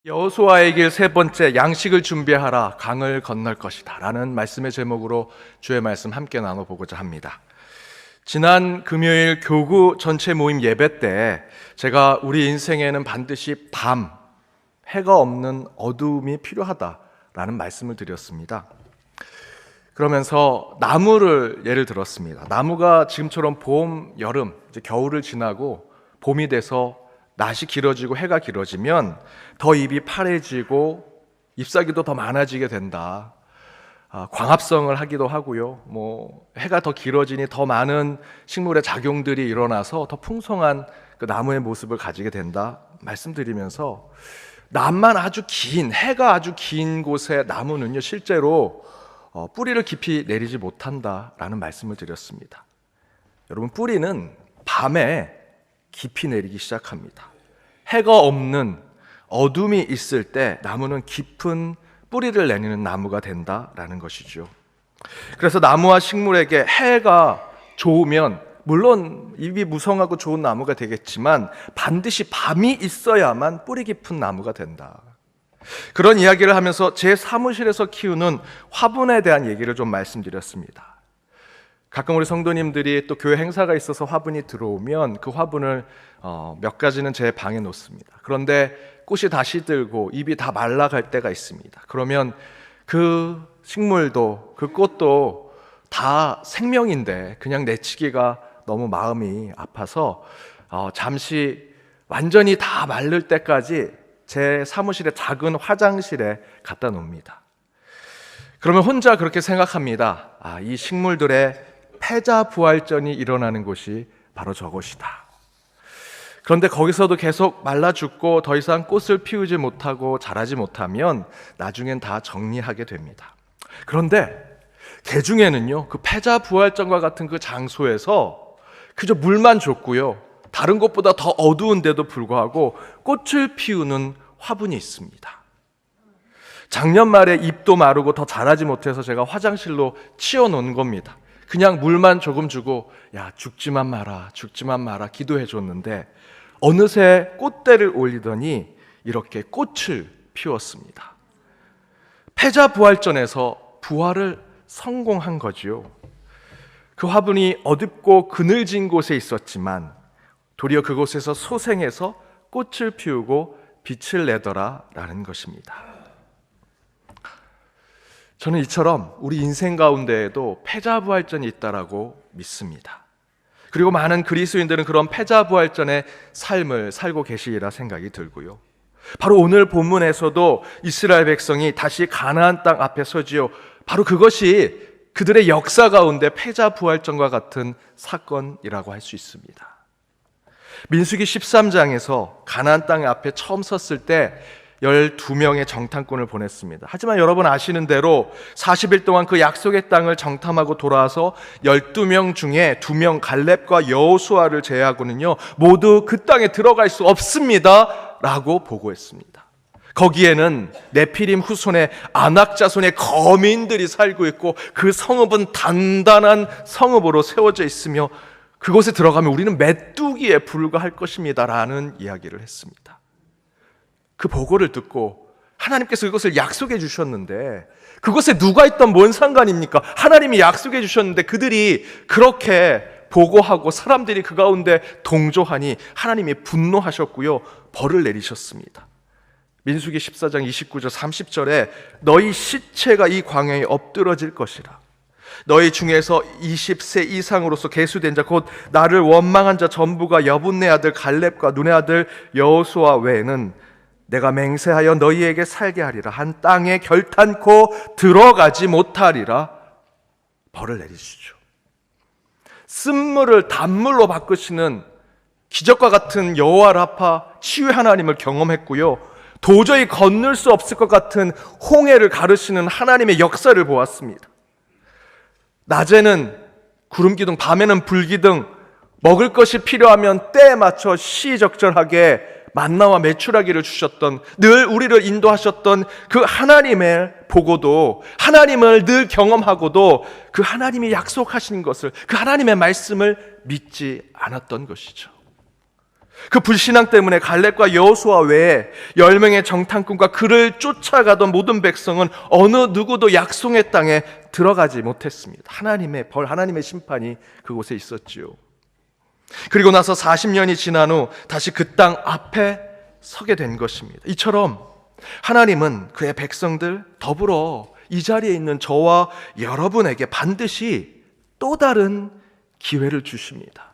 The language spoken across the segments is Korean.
여호수아에게 세 번째 양식을 준비하라 강을 건널 것이다 라는 말씀의 제목으로 주의 말씀 함께 나눠보고자 합니다. 지난 금요일 교구 전체 모임 예배 때 제가 우리 인생에는 반드시 해가 없는 어두움이 필요하다라는 말씀을 드렸습니다. 그러면서 나무를 예를 들었습니다. 나무가 지금처럼 봄, 여름, 이제 겨울을 지나고 봄이 돼서 낮이 길어지고 해가 길어지면 더 잎이 파래지고 잎사귀도 더 많아지게 된다. 광합성을 하기도 하고요. 해가 더 길어지니 더 많은 식물의 작용들이 일어나서 더 풍성한 그 나무의 모습을 가지게 된다. 말씀드리면서 남만 아주 긴, 해가 아주 긴 곳의 나무는요, 실제로 뿌리를 깊이 내리지 못한다라는 말씀을 드렸습니다. 여러분, 뿌리는 밤에 깊이 내리기 시작합니다. 해가 없는 어둠이 있을 때 나무는 깊은 뿌리를 내리는 나무가 된다라는 것이죠. 그래서 나무와 식물에게 해가 좋으면 물론 잎이 무성하고 좋은 나무가 되겠지만 반드시 밤이 있어야만 뿌리 깊은 나무가 된다. 그런 이야기를 하면서 제 사무실에서 키우는 화분에 대한 얘기를 좀 말씀드렸습니다. 가끔 우리 성도님들이 또 교회 행사가 있어서 화분이 들어오면 그 화분을 몇 가지는 제 방에 놓습니다. 그런데 꽃이 다 시들고 잎이 다 말라갈 때가 있습니다. 그러면 그 식물도 그 꽃도 다 생명인데 그냥 내치기가 너무 마음이 아파서 잠시 완전히 다 마를 때까지 제 사무실의 작은 화장실에 갖다 놓습니다. 그러면 혼자 그렇게 생각합니다. 이 식물들의 패자부활전이 일어나는 곳이 바로 저곳이다. 그런데 거기서도 계속 말라 죽고 더 이상 꽃을 피우지 못하고 자라지 못하면 나중엔 다 정리하게 됩니다. 그런데 개중에는요, 그 패자부활전과 같은 그 장소에서 그저 물만 줬고요, 다른 곳보다 더 어두운데도 불구하고 꽃을 피우는 화분이 있습니다. 작년 말에 잎도 마르고 더 자라지 못해서 제가 화장실로 치워놓은 겁니다. 그냥 물만 조금 주고 죽지만 마라 기도해 줬는데 어느새 꽃대를 올리더니 이렇게 꽃을 피웠습니다. 패자부활전에서 부활을 성공한 거지요. 그 화분이 어둡고 그늘진 곳에 있었지만 도리어 그곳에서 소생해서 꽃을 피우고 빛을 내더라라는 것입니다. 저는 이처럼 우리 인생 가운데에도 패자부활전이 있다라고 믿습니다. 그리고 많은 그리스도인들은 그런 패자부활전의 삶을 살고 계시리라 생각이 들고요. 바로 오늘 본문에서도 이스라엘 백성이 다시 가나안 땅 앞에 서지요. 바로 그것이 그들의 역사 가운데 패자부활전과 같은 사건이라고 할 수 있습니다. 민수기 13장에서 가나안 땅 앞에 처음 섰을 때 12명의 정탐꾼을 보냈습니다. 하지만 여러분 아시는 대로 40일 동안 그 약속의 땅을 정탐하고 돌아와서 12명 중에 2명 갈렙과 여호수아를 제외하고는요, 모두 그 땅에 들어갈 수 없습니다 라고 보고했습니다. 거기에는 네피림 후손의 아낙 자손의 거민들이 살고 있고 그 성읍은 단단한 성읍으로 세워져 있으며 그곳에 들어가면 우리는 메뚜기에 불과할 것입니다 라는 이야기를 했습니다. 그 보고를 듣고 하나님께서 그것을 약속해 주셨는데 그것에 누가 있던 뭔 상관입니까? 하나님이 약속해 주셨는데 그들이 그렇게 보고하고 사람들이 그 가운데 동조하니 하나님이 분노하셨고요, 벌을 내리셨습니다. 민수기 14장 29절 30절에 너희 시체가 이 광야에 엎드러질 것이라. 너희 중에서 20세 이상으로서 계수된 자 곧 나를 원망한 자 전부가 여분네 아들 갈렙과 눈의 아들 여호수아 외에는 내가 맹세하여 너희에게 살게 하리라. 한 땅에 결탄코 들어가지 못하리라. 벌을 내리시죠. 쓴물을 단물로 바꾸시는 기적과 같은 여호와 라파 치유의 하나님을 경험했고요, 도저히 건널 수 없을 것 같은 홍해를 가르시는 하나님의 역사를 보았습니다. 낮에는 구름기둥, 밤에는 불기둥, 먹을 것이 필요하면 때에 맞춰 시적절하게 만나와 메추라기를 주셨던, 늘 우리를 인도하셨던 그 하나님의 보고도, 하나님을 늘 경험하고도 그 하나님이 약속하신 것을, 그 하나님의 말씀을 믿지 않았던 것이죠. 그 불신앙 때문에 갈렙과 여호수아 외에 10명의 정탐꾼과 그를 쫓아가던 모든 백성은 어느 누구도 약속의 땅에 들어가지 못했습니다. 하나님의 벌, 하나님의 심판이 그곳에 있었지요. 그리고 나서 40년이 지난 후 다시 그 땅 앞에 서게 된 것입니다. 이처럼 하나님은 그의 백성들 더불어 이 자리에 있는 저와 여러분에게 반드시 또 다른 기회를 주십니다.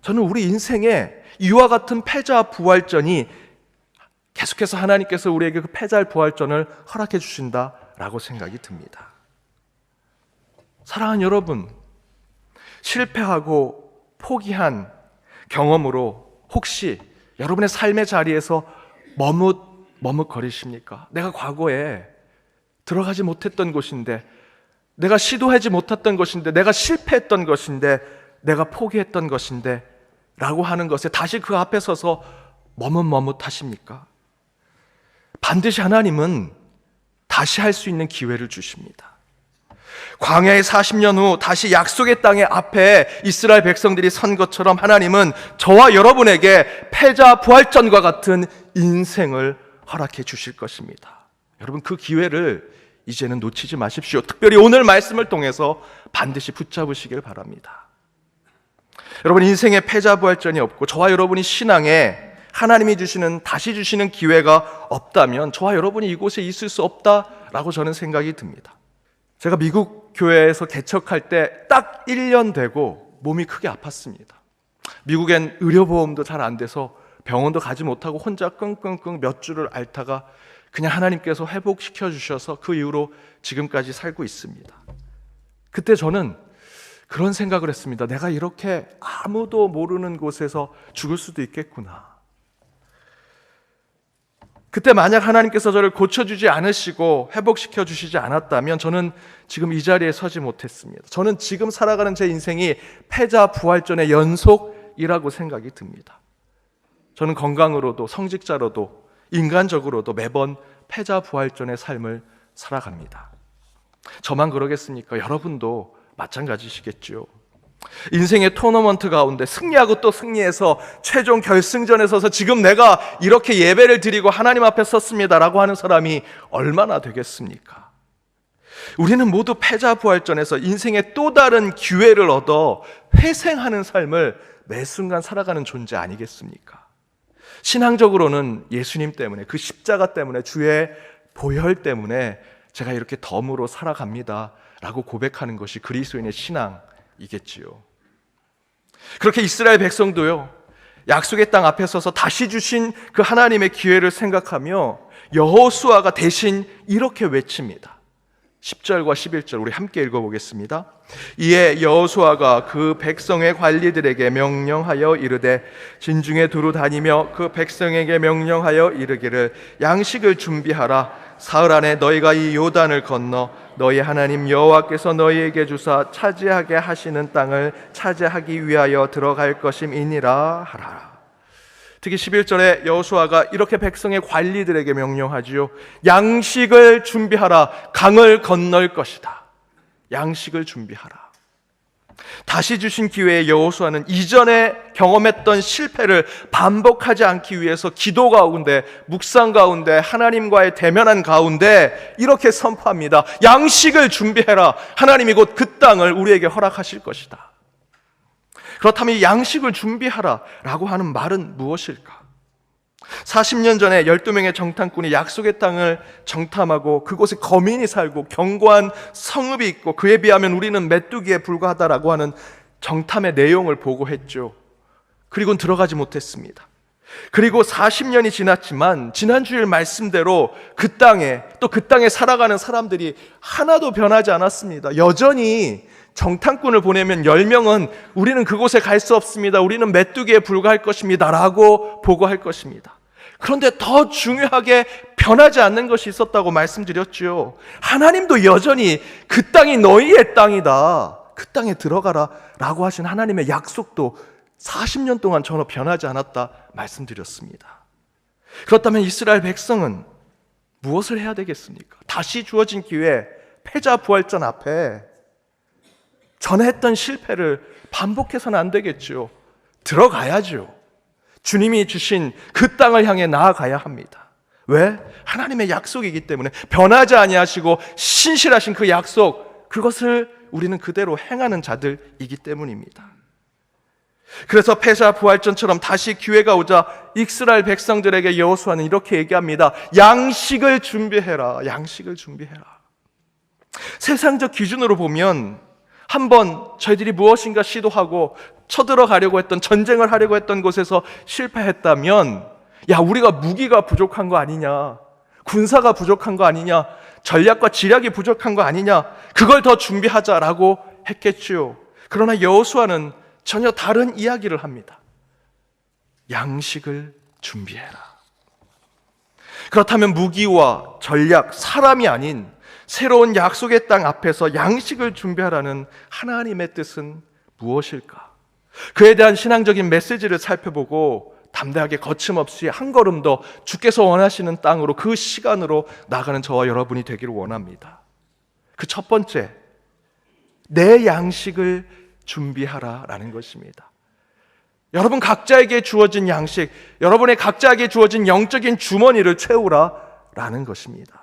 저는 우리 인생에 이와 같은 패자 부활전이 계속해서 하나님께서 우리에게 그 패자 부활전을 허락해 주신다라고 생각이 듭니다. 사랑하는 여러분, 실패하고 포기한 경험으로 혹시 여러분의 삶의 자리에서 머뭇거리십니까? 내가 과거에 들어가지 못했던 곳인데, 내가 시도하지 못했던 것인데, 내가 실패했던 것인데, 내가 포기했던 것인데 라고 하는 것에 다시 그 앞에 서서 머뭇머뭇하십니까? 반드시 하나님은 다시 할 수 있는 기회를 주십니다. 광야의 40년 후 다시 약속의 땅의 앞에 이스라엘 백성들이 선 것처럼 하나님은 저와 여러분에게 패자 부활전과 같은 인생을 허락해 주실 것입니다. 여러분, 그 기회를 이제는 놓치지 마십시오. 특별히 오늘 말씀을 통해서 반드시 붙잡으시길 바랍니다. 여러분, 인생에 패자 부활전이 없고 저와 여러분이 신앙에 하나님이 주시는, 다시 주시는 기회가 없다면 저와 여러분이 이곳에 있을 수 없다라고 저는 생각이 듭니다. 제가 미국 교회에서 개척할 때 딱 1년 되고 몸이 크게 아팠습니다. 미국엔 의료보험도 잘 안 돼서 병원도 가지 못하고 혼자 끙끙끙 몇 주를 앓다가 그냥 하나님께서 회복시켜 주셔서 그 이후로 지금까지 살고 있습니다. 그때 저는 그런 생각을 했습니다. 내가 이렇게 아무도 모르는 곳에서 죽을 수도 있겠구나. 그때 만약 하나님께서 저를 고쳐주지 않으시고 회복시켜 주시지 않았다면 저는 지금 이 자리에 서지 못했습니다. 저는 지금 살아가는 제 인생이 패자 부활전의 연속이라고 생각이 듭니다. 저는 건강으로도 성직자로도 인간적으로도 매번 패자 부활전의 삶을 살아갑니다. 저만 그러겠습니까? 여러분도 마찬가지시겠죠. 인생의 토너먼트 가운데 승리하고 또 승리해서 최종 결승전에 서서 지금 내가 이렇게 예배를 드리고 하나님 앞에 섰습니다라고 하는 사람이 얼마나 되겠습니까? 우리는 모두 패자 부활전에서 인생의 또 다른 기회를 얻어 회생하는 삶을 매 순간 살아가는 존재 아니겠습니까? 신앙적으로는 예수님 때문에, 그 십자가 때문에, 주의 보혈 때문에 제가 이렇게 덤으로 살아갑니다 라고 고백하는 것이 그리스도인의 신앙이겠지요. 그렇게 이스라엘 백성도요, 약속의 땅 앞에 서서 다시 주신 그 하나님의 기회를 생각하며 여호수아가 대신 이렇게 외칩니다. 10절과 11절 우리 함께 읽어보겠습니다. 이에 여호수아가 그 백성의 관리들에게 명령하여 이르되 진중에 두루 다니며 그 백성에게 명령하여 이르기를 양식을 준비하라. 사흘 안에 너희가 이 요단을 건너 너희 하나님 여호와께서 너희에게 주사 차지하게 하시는 땅을 차지하기 위하여 들어갈 것임이니라 하라. 특히 11절에 여호수아가 이렇게 백성의 관리들에게 명령하지요. 양식을 준비하라. 강을 건널 것이다. 양식을 준비하라. 다시 주신 기회에 여호수아는 이전에 경험했던 실패를 반복하지 않기 위해서 기도 가운데, 묵상 가운데, 하나님과의 대면한 가운데 이렇게 선포합니다. 양식을 준비해라. 하나님이 곧 그 땅을 우리에게 허락하실 것이다. 그렇다면 이 양식을 준비하라 라고 하는 말은 무엇일까? 40년 전에 12명의 정탐꾼이 약속의 땅을 정탐하고 그곳에 거민이 살고 견고한 성읍이 있고 그에 비하면 우리는 메뚜기에 불과하다라고 하는 정탐의 내용을 보고했죠. 그리고는 들어가지 못했습니다. 그리고 40년이 지났지만 지난 주일 말씀대로 그 땅에, 또 그 땅에 살아가는 사람들이 하나도 변하지 않았습니다. 여전히 정탐꾼을 보내면 10명은 우리는 그곳에 갈 수 없습니다. 우리는 메뚜기에 불과할 것입니다 라고 보고할 것입니다. 그런데 더 중요하게 변하지 않는 것이 있었다고 말씀드렸죠. 하나님도 여전히 그 땅이 너희의 땅이다, 그 땅에 들어가라 라고 하신 하나님의 약속도 40년 동안 전혀 변하지 않았다 말씀드렸습니다. 그렇다면 이스라엘 백성은 무엇을 해야 되겠습니까? 다시 주어진 기회, 패자 부활전 앞에 전에 했던 실패를 반복해서는 안 되겠죠. 들어가야죠. 주님이 주신 그 땅을 향해 나아가야 합니다. 왜? 하나님의 약속이기 때문에 변하지 아니하시고 신실하신 그 약속, 그것을 우리는 그대로 행하는 자들이기 때문입니다. 그래서 패자 부활전처럼 다시 기회가 오자 이스라엘 백성들에게 여호수아는 이렇게 얘기합니다. 양식을 준비해라. 양식을 준비해라. 세상적 기준으로 보면 한번 저희들이 무엇인가 시도하고 쳐들어가려고 했던, 전쟁을 하려고 했던 곳에서 실패했다면, 야, 우리가 무기가 부족한 거 아니냐, 군사가 부족한 거 아니냐, 전략과 지략이 부족한 거 아니냐, 그걸 더 준비하자라고 했겠지요. 그러나 여호수아는 전혀 다른 이야기를 합니다. 양식을 준비해라. 그렇다면 무기와 전략, 사람이 아닌 새로운 약속의 땅 앞에서 양식을 준비하라는 하나님의 뜻은 무엇일까? 그에 대한 신앙적인 메시지를 살펴보고 담대하게 거침없이 한 걸음 더 주께서 원하시는 땅으로, 그 시간으로 나가는 저와 여러분이 되기를 원합니다. 그 첫 번째, 내 양식을 준비하라라는 것입니다. 여러분 각자에게 주어진 양식, 여러분의 각자에게 주어진 영적인 주머니를 채우라라는 것입니다.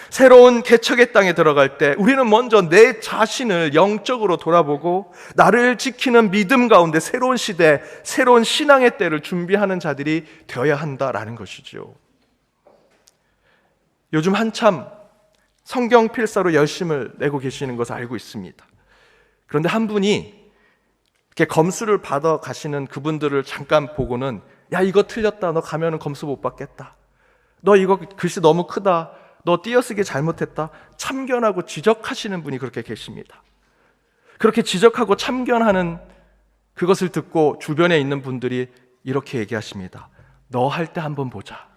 새로운 개척의 땅에 들어갈 때 우리는 먼저 내 자신을 영적으로 돌아보고 나를 지키는 믿음 가운데 새로운 시대, 새로운 신앙의 때를 준비하는 자들이 되어야 한다라는 것이죠. 요즘 한참 성경 필사로 열심을 내고 계시는 것을 알고 있습니다. 그런데 한 분이 이렇게 검수를 받아 가시는 그분들을 잠깐 보고는, 야, 이거 틀렸다, 너 가면은 검수 못 받겠다, 너 이거 글씨 너무 크다, 너 띄어쓰기 잘못했다, 참견하고 지적하시는 분이 그렇게 계십니다. 그렇게 지적하고 참견하는 그것을 듣고 주변에 있는 분들이 이렇게 얘기하십니다. 너 할 때 한번 보자.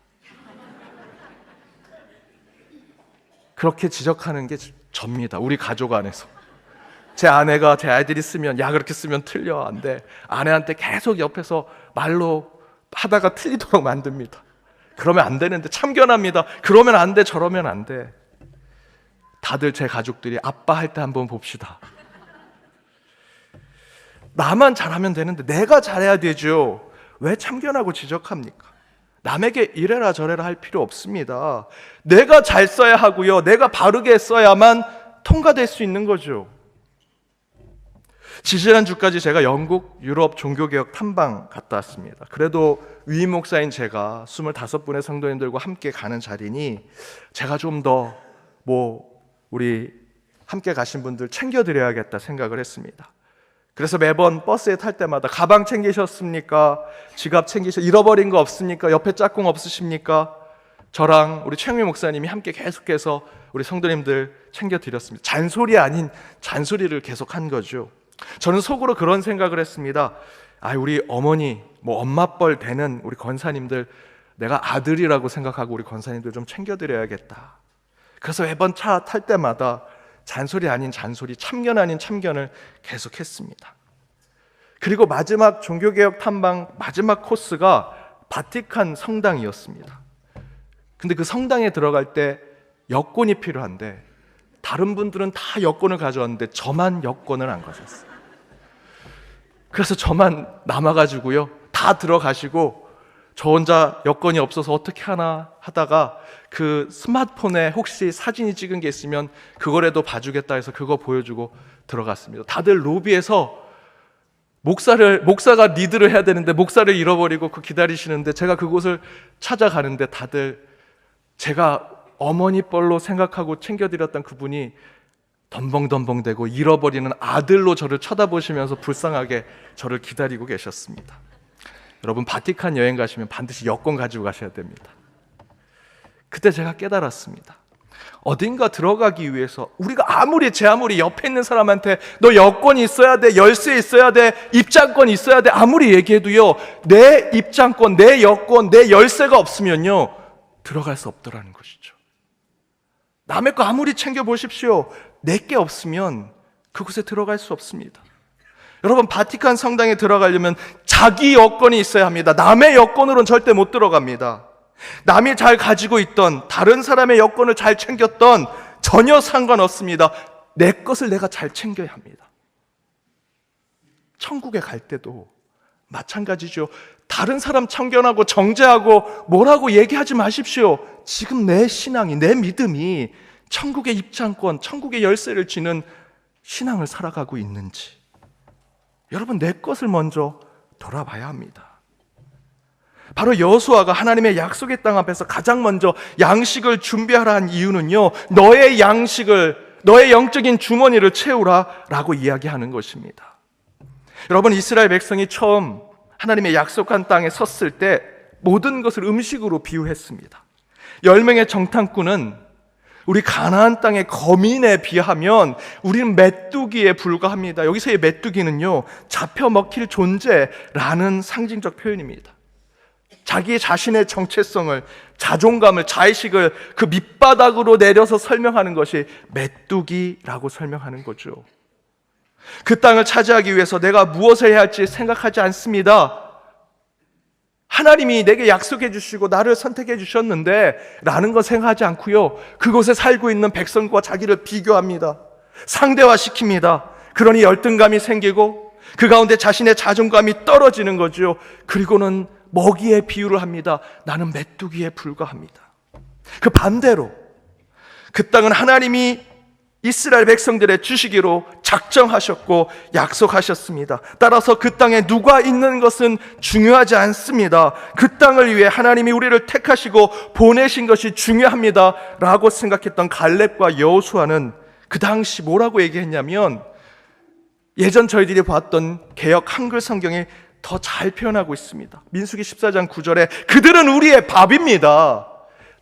그렇게 지적하는 게 접니다. 우리 가족 안에서. 제 아내가 제 아이들이 쓰면, 야, 그렇게 쓰면 틀려, 안 돼. 아내한테 계속 옆에서 말로 하다가 틀리도록 만듭니다. 그러면 안 되는데 참견합니다. 그러면 안 돼, 저러면 안 돼. 다들 제 가족들이 아빠 할 때 한번 봅시다. 나만 잘하면 되는데 내가 잘해야 되죠. 왜 참견하고 지적합니까? 남에게 이래라 저래라 할 필요 없습니다. 내가 잘 써야 하고요, 내가 바르게 써야만 통과될 수 있는 거죠. 지지난주까지 제가 영국, 유럽 종교개혁 탐방 갔다 왔습니다. 그래도 위임 목사인 제가 25분의 성도님들과 함께 가는 자리니 제가 좀 더 우리 함께 가신 분들 챙겨드려야겠다 생각을 했습니다. 그래서 매번 버스에 탈 때마다 가방 챙기셨습니까? 지갑 잃어버린 거 없습니까? 옆에 짝꿍 없으십니까? 저랑 우리 최영미 목사님이 함께 계속해서 우리 성도님들 챙겨드렸습니다. 잔소리 아닌 잔소리를 계속한 거죠. 저는 속으로 그런 생각을 했습니다. 우리 어머니, 엄마뻘 되는 우리 권사님들, 내가 아들이라고 생각하고 우리 권사님들 좀 챙겨드려야겠다. 그래서 매번 차 탈 때마다 잔소리 아닌 잔소리, 참견 아닌 참견을 계속했습니다. 그리고 마지막 종교개혁 탐방 마지막 코스가 바티칸 성당이었습니다. 근데 그 성당에 들어갈 때 여권이 필요한데 다른 분들은 다 여권을 가져왔는데 저만 여권을 안 가져왔어요. 그래서 저만 남아가지고요, 다 들어가시고 저 혼자 여권이 없어서 어떻게 하나 하다가 그 스마트폰에 혹시 사진이 찍은 게 있으면 그거라도 봐주겠다 해서 그거 보여주고 들어갔습니다. 다들 로비에서 목사가 리드를 해야 되는데 목사를 잃어버리고 기다리시는데 제가 그곳을 찾아가는데 다들 제가 어머니 뻘로 생각하고 챙겨드렸던 그분이 덤벙덤벙대고 잃어버리는 아들로 저를 쳐다보시면서 불쌍하게 저를 기다리고 계셨습니다. 여러분, 바티칸 여행 가시면 반드시 여권 가지고 가셔야 됩니다. 그때 제가 깨달았습니다. 어딘가 들어가기 위해서 우리가 아무리 옆에 있는 사람한테 너 여권이 있어야 돼, 열쇠 있어야 돼, 입장권 있어야 돼 아무리 얘기해도요, 내 입장권, 내 여권, 내 열쇠가 없으면요 들어갈 수 없더라는 것이죠. 남의 거 아무리 챙겨보십시오, 내게 없으면 그곳에 들어갈 수 없습니다. 여러분, 바티칸 성당에 들어가려면 자기 여권이 있어야 합니다. 남의 여권으로는 절대 못 들어갑니다. 남이 잘 가지고 있던, 다른 사람의 여권을 잘 챙겼던 전혀 상관없습니다. 내 것을 내가 잘 챙겨야 합니다. 천국에 갈 때도 마찬가지죠. 다른 사람 참견하고 정죄하고 뭐라고 얘기하지 마십시오. 지금 내 신앙이, 내 믿음이 천국의 입장권, 천국의 열쇠를 쥐는 신앙을 살아가고 있는지, 여러분, 내 것을 먼저 돌아봐야 합니다. 바로 여호수아가 하나님의 약속의 땅 앞에서 가장 먼저 양식을 준비하라 한 이유는요, 너의 양식을, 너의 영적인 주머니를 채우라 라고 이야기하는 것입니다. 여러분, 이스라엘 백성이 처음 하나님의 약속한 땅에 섰을 때 모든 것을 음식으로 비유했습니다. 10명의 정탐꾼은 우리 가나안 땅의 거민에 비하면 우리는 메뚜기에 불과합니다. 여기서의 메뚜기는요, 잡혀 먹힐 존재라는 상징적 표현입니다. 자기 자신의 정체성을, 자존감을, 자의식을 그 밑바닥으로 내려서 설명하는 것이 메뚜기라고 설명하는 거죠. 그 땅을 차지하기 위해서 내가 무엇을 해야 할지 생각하지 않습니다. 하나님이 내게 약속해 주시고 나를 선택해 주셨는데 라는 거 생각하지 않고요, 그곳에 살고 있는 백성과 자기를 비교합니다. 상대화시킵니다. 그러니 열등감이 생기고 그 가운데 자신의 자존감이 떨어지는 거죠. 그리고는 먹이에 비유를 합니다. 나는 메뚜기에 불과합니다. 그 반대로 그 땅은 하나님이 이스라엘 백성들의 주시기로 작정하셨고 약속하셨습니다. 따라서 그 땅에 누가 있는 것은 중요하지 않습니다. 그 땅을 위해 하나님이 우리를 택하시고 보내신 것이 중요합니다 라고 생각했던 갈렙과 여호수아는 그 당시 뭐라고 얘기했냐면, 예전 저희들이 봤던 개역 한글 성경에 더 잘 표현하고 있습니다. 민수기 14장 9절에 그들은 우리의 밥입니다.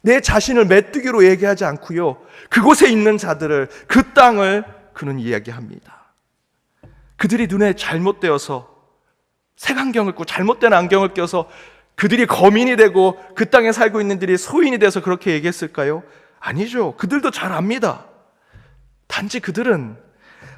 내 자신을 메뚜기로 얘기하지 않고요, 그곳에 있는 자들을, 그 땅을 그는 이야기합니다. 그들이 눈에 잘못되어서 색안경을 끼고 잘못된 안경을 껴서 그들이 거민이 되고 그 땅에 살고 있는 들이 소인이 돼서 그렇게 얘기했을까요? 아니죠. 그들도 잘 압니다. 단지 그들은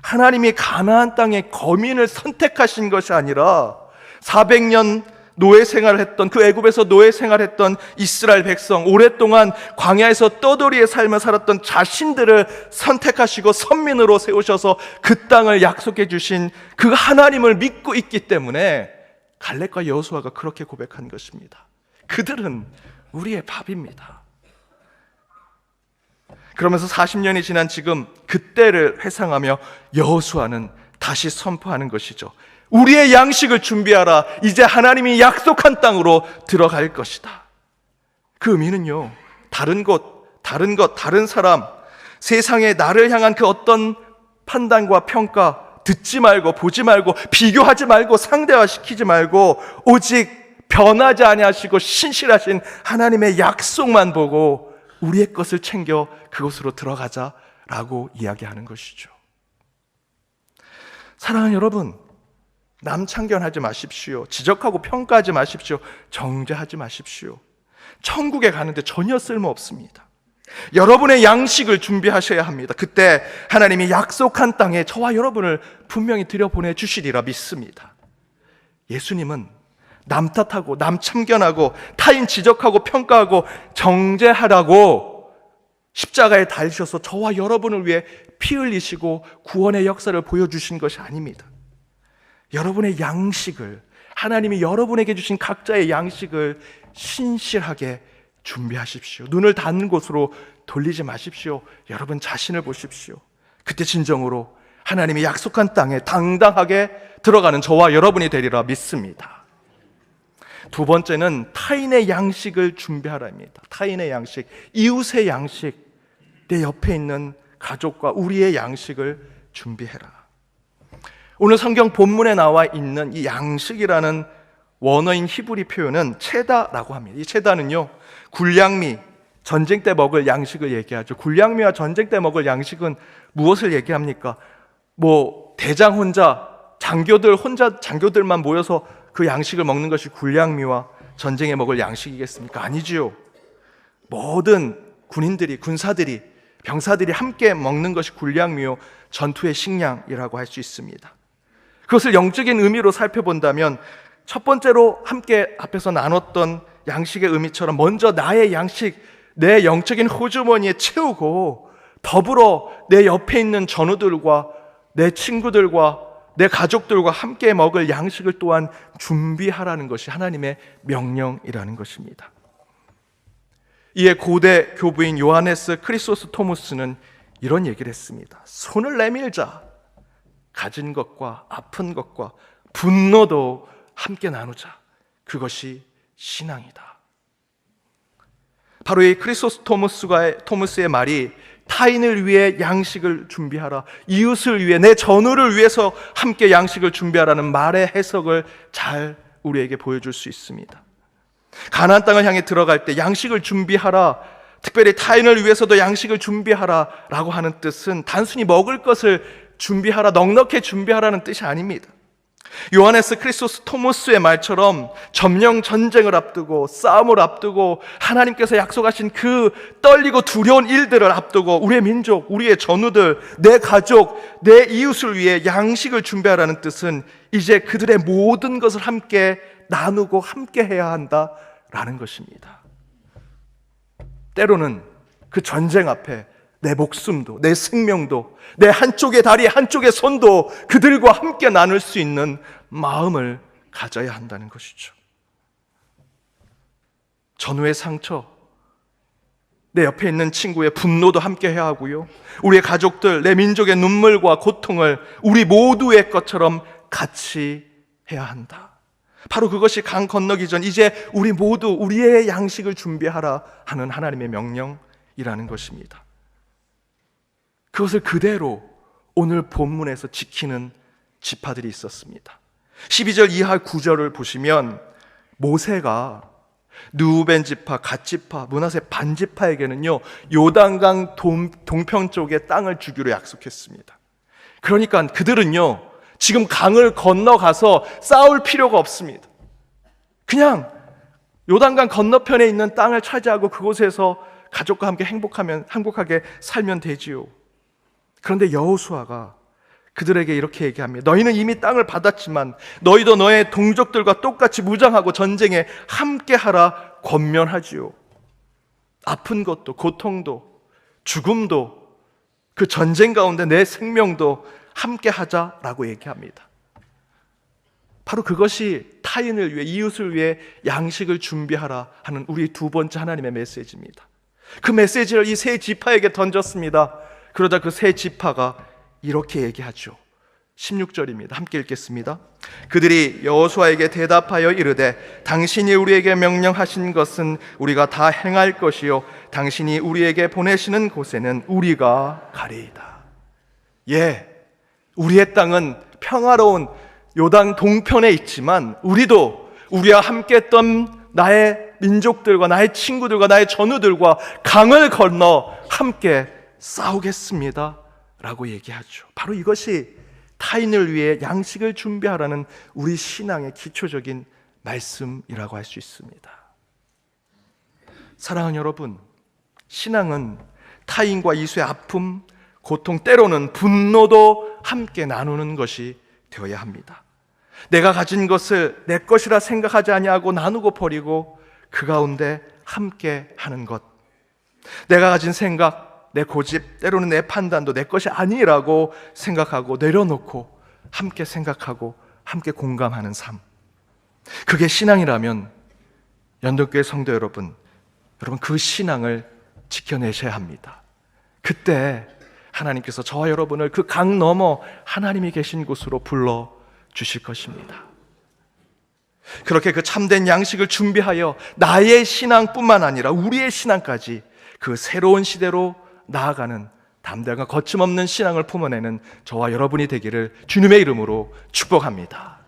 하나님이 가나안 땅의 거민을 선택하신 것이 아니라 400년 노예 생활을 했던, 그 애굽에서 노예 생활했던 이스라엘 백성, 오랫동안 광야에서 떠돌이의 삶을 살았던 자신들을 선택하시고 선민으로 세우셔서 그 땅을 약속해 주신 그 하나님을 믿고 있기 때문에 갈렙과 여호수아가 그렇게 고백한 것입니다. 그들은 우리의 밥입니다. 그러면서 40년이 지난 지금 그때를 회상하며 여호수아는 다시 선포하는 것이죠. 우리의 양식을 준비하라. 이제 하나님이 약속한 땅으로 들어갈 것이다. 그 의미는요, 다른 곳, 다른 것, 다른 사람, 세상에 나를 향한 그 어떤 판단과 평가 듣지 말고, 보지 말고, 비교하지 말고, 상대화시키지 말고, 오직 변하지 아니하시고 신실하신 하나님의 약속만 보고 우리의 것을 챙겨 그곳으로 들어가자라고 이야기하는 것이죠. 사랑하는 여러분, 남 참견하지 마십시오. 지적하고 평가하지 마십시오. 정죄하지 마십시오. 천국에 가는데 전혀 쓸모없습니다. 여러분의 양식을 준비하셔야 합니다. 그때 하나님이 약속한 땅에 저와 여러분을 분명히 들여보내주시리라 믿습니다. 예수님은 남 탓하고 남 참견하고 타인 지적하고 평가하고 정죄하라고 십자가에 달리셔서 저와 여러분을 위해 피 흘리시고 구원의 역사를 보여주신 것이 아닙니다. 여러분의 양식을, 하나님이 여러분에게 주신 각자의 양식을 신실하게 준비하십시오. 눈을 닿는 곳으로 돌리지 마십시오. 여러분 자신을 보십시오. 그때 진정으로 하나님이 약속한 땅에 당당하게 들어가는 저와 여러분이 되리라 믿습니다. 두 번째는 타인의 양식을 준비하라입니다. 타인의 양식, 이웃의 양식, 내 옆에 있는 가족과 우리의 양식을 준비해라. 오늘 성경 본문에 나와 있는 이 양식이라는 원어인 히브리 표현은 체다라고 합니다. 이 체다는요, 굴량미, 전쟁 때 먹을 양식을 얘기하죠. 굴량미와 전쟁 때 먹을 양식은 무엇을 얘기합니까? 대장 혼자, 장교들만 모여서 그 양식을 먹는 것이 굴량미와 전쟁에 먹을 양식이겠습니까? 아니지요. 모든 군인들이, 군사들이, 병사들이 함께 먹는 것이 굴량미요, 전투의 식량이라고 할 수 있습니다. 그것을 영적인 의미로 살펴본다면 첫 번째로 함께 앞에서 나눴던 양식의 의미처럼 먼저 나의 양식, 내 영적인 호주머니에 채우고 더불어 내 옆에 있는 전우들과 내 친구들과 내 가족들과 함께 먹을 양식을 또한 준비하라는 것이 하나님의 명령이라는 것입니다. 이에 고대 교부인 요하네스 크리소스토무스는 이런 얘기를 했습니다. 손을 내밀자. 가진 것과 아픈 것과 분노도 함께 나누자. 그것이 신앙이다. 바로 이 크리소스토무스의 말이 타인을 위해 양식을 준비하라, 이웃을 위해, 내 전우를 위해서 함께 양식을 준비하라는 말의 해석을 잘 우리에게 보여줄 수 있습니다. 가나안 땅을 향해 들어갈 때 양식을 준비하라, 특별히 타인을 위해서도 양식을 준비하라 라고 하는 뜻은 단순히 먹을 것을 준비하라, 넉넉히 준비하라는 뜻이 아닙니다. 요하네스 크리소스토무스의 말처럼 점령 전쟁을 앞두고 싸움을 앞두고 하나님께서 약속하신 그 떨리고 두려운 일들을 앞두고 우리의 민족, 우리의 전우들, 내 가족, 내 이웃을 위해 양식을 준비하라는 뜻은 이제 그들의 모든 것을 함께 나누고 함께 해야 한다라는 것입니다. 때로는 그 전쟁 앞에 내 목숨도, 내 생명도, 내 한쪽의 다리, 한쪽의 손도 그들과 함께 나눌 수 있는 마음을 가져야 한다는 것이죠. 전우의 상처, 내 옆에 있는 친구의 분노도 함께 해야 하고요, 우리의 가족들, 내 민족의 눈물과 고통을 우리 모두의 것처럼 같이 해야 한다. 바로 그것이 강 건너기 전 이제 우리 모두 우리의 양식을 준비하라 하는 하나님의 명령이라는 것입니다. 그것을 그대로 오늘 본문에서 지키는 지파들이 있었습니다. 12절 이하 9절을 보시면 모세가 르우벤 지파, 갓 지파, 므낫세 반 지파에게는요 요단강 동편 쪽의 땅을 주기로 약속했습니다. 그러니까 그들은요 지금 강을 건너가서 싸울 필요가 없습니다. 그냥 요단강 건너편에 있는 땅을 차지하고 그곳에서 가족과 함께 행복하게 살면 되지요. 그런데 여호수아가 그들에게 이렇게 얘기합니다. 너희는 이미 땅을 받았지만 너희도 너의 동족들과 똑같이 무장하고 전쟁에 함께하라 권면하지요. 아픈 것도, 고통도, 죽음도, 그 전쟁 가운데 내 생명도 함께하자라고 얘기합니다. 바로 그것이 타인을 위해, 이웃을 위해 양식을 준비하라 하는 우리 두 번째 하나님의 메시지입니다. 그 메시지를 이 세 지파에게 던졌습니다. 그러자 그 세 지파가 이렇게 얘기하죠. 16절입니다. 함께 읽겠습니다. 그들이 여호수아에게 대답하여 이르되 당신이 우리에게 명령하신 것은 우리가 다 행할 것이요 당신이 우리에게 보내시는 곳에는 우리가 가리이다. 예, 우리의 땅은 평화로운 요단 동편에 있지만 우리도 우리와 함께 했던 나의 민족들과 나의 친구들과 나의 전우들과 강을 건너 함께 싸우겠습니다 라고 얘기하죠. 바로 이것이 타인을 위해 양식을 준비하라는 우리 신앙의 기초적인 말씀이라고 할 수 있습니다. 사랑하는 여러분, 신앙은 타인과 이웃의 아픔, 고통, 때로는 분노도 함께 나누는 것이 되어야 합니다. 내가 가진 것을 내 것이라 생각하지 아니하고 나누고 버리고 그 가운데 함께 하는 것, 내가 가진 생각, 내 고집, 때로는 내 판단도 내 것이 아니라고 생각하고 내려놓고 함께 생각하고 함께 공감하는 삶, 그게 신앙이라면 연동교회 성도 여러분 그 신앙을 지켜내셔야 합니다. 그때 하나님께서 저와 여러분을 그 강 너머 하나님이 계신 곳으로 불러주실 것입니다. 그렇게 그 참된 양식을 준비하여 나의 신앙뿐만 아니라 우리의 신앙까지 그 새로운 시대로 나아가는 담대함과 거침없는 신앙을 품어내는 저와 여러분이 되기를 주님의 이름으로 축복합니다.